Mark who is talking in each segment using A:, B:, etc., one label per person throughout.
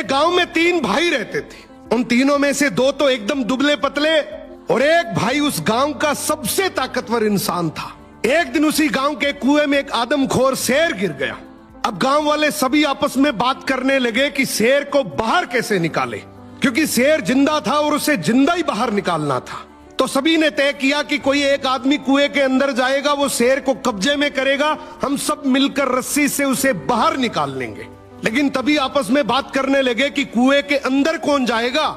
A: एक गांव में 3 भाई रहते थे। उन तीनों में से 2 तो एकदम दुबले पतले और एक भाई उस गांव का सबसे ताकतवर इंसान था। एक दिन उसी गांव के कुएं में एक आदमखोर शेर गिर गया। अब गांव वाले सभी आपस में बात करने लगे कि शेर को बाहर कैसे निकाले, क्योंकि शेर जिंदा था और उसे जिंदा ही बाहर निकालना था। तो सभी ने तय किया कि कोई एक आदमी कुएं के अंदर जाएगा, वो शेर को कब्जे में करेगा, हम सब मिलकर रस्सी से उसे बाहर निकाल लेंगे। लेकिन तभी आपस में बात करने लगे कि कुएं के अंदर कौन जाएगा।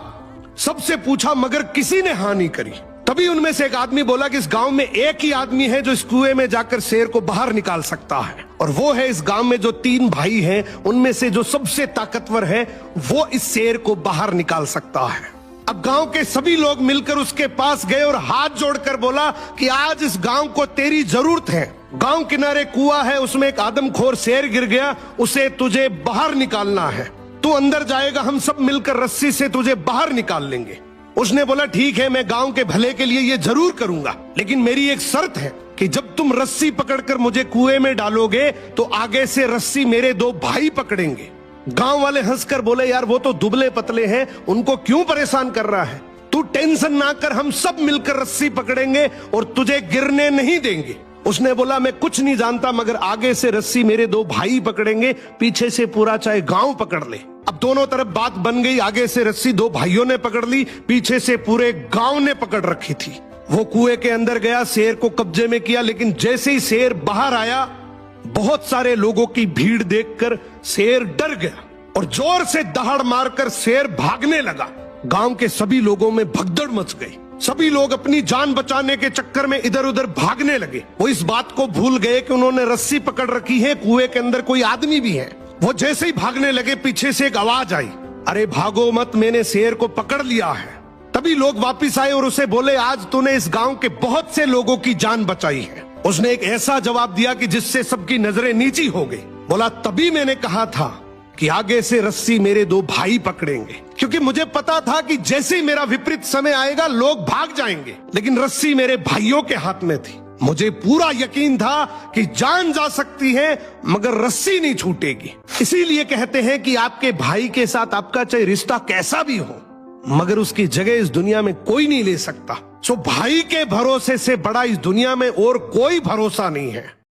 A: सबसे पूछा मगर किसी ने हाँ नहीं करी। तभी उनमें से एक आदमी बोला कि इस गांव में एक ही आदमी है जो इस कुएं में जाकर शेर को बाहर निकाल सकता है, और वो है इस गांव में जो 3 भाई हैं उनमें से जो सबसे ताकतवर है, वो इस शेर को बाहर निकाल सकता है। अब गांव के सभी लोग मिलकर उसके पास गए और हाथ जोड़कर बोला कि आज इस गांव को तेरी जरूरत है। गांव किनारे कुआं है, उसमें एक आदमखोर शेर गिर गया, उसे तुझे बाहर निकालना है। तू अंदर जाएगा, हम सब मिलकर रस्सी से तुझे बाहर निकाल लेंगे। उसने बोला ठीक है, मैं गांव के भले के लिए ये जरूर करूंगा, लेकिन मेरी एक शर्त है कि जब तुम रस्सी पकड़कर मुझे कुएं में डालोगे तो आगे से रस्सी मेरे 2 भाई पकड़ेंगे। गांव वाले हंसकर बोले यार वो तो दुबले पतले हैं, उनको क्यों परेशान कर रहा है, तू टेंशन ना कर, हम सब मिलकर रस्सी पकड़ेंगे और तुझे गिरने नहीं देंगे। उसने बोला मैं कुछ नहीं जानता, मगर आगे से रस्सी मेरे 2 भाई पकड़ेंगे, पीछे से पूरा चाहे गांव पकड़ ले। अब दोनों तरफ बात बन गई, आगे से रस्सी 2 भाइयों ने पकड़ ली, पीछे से पूरे गांव ने पकड़ रखी थी। वो कुएं के अंदर गया, शेर को कब्जे में किया, लेकिन जैसे ही शेर बाहर आया, बहुत सारे लोगों की भीड़ देखकर शेर डर गया और जोर से दहाड़ मारकर शेर भागने लगा। गांव के सभी लोगों में भगदड़ मच गई। सभी लोग अपनी जान बचाने के चक्कर में इधर उधर भागने लगे। वो इस बात को भूल गए कि उन्होंने रस्सी पकड़ रखी है, कुएं के अंदर कोई आदमी भी है। वो जैसे ही भागने लगे, पीछे से एक आवाज आई, अरे भागो मत, मैंने शेर को पकड़ लिया है। तभी लोग वापिस आए और उसे बोले आज तूने इस गांव के बहुत से लोगों की जान बचाई है। उसने एक ऐसा जवाब दिया कि जिससे सबकी नजरें नीची हो गई। बोला तभी मैंने कहा था कि आगे से रस्सी मेरे 2 भाई पकड़ेंगे, क्योंकि मुझे पता था कि जैसे ही मेरा विपरीत समय आएगा लोग भाग जाएंगे, लेकिन रस्सी मेरे भाइयों के हाथ में थी। मुझे पूरा यकीन था कि जान जा सकती है मगर रस्सी नहीं छूटेगी। इसीलिए कहते हैं कि आपके भाई के साथ आपका चाहे रिश्ता कैसा भी हो, मगर उसकी जगह इस दुनिया में कोई नहीं ले सकता। सो भाई के भरोसे से बड़ा इस दुनिया में और कोई भरोसा नहीं है।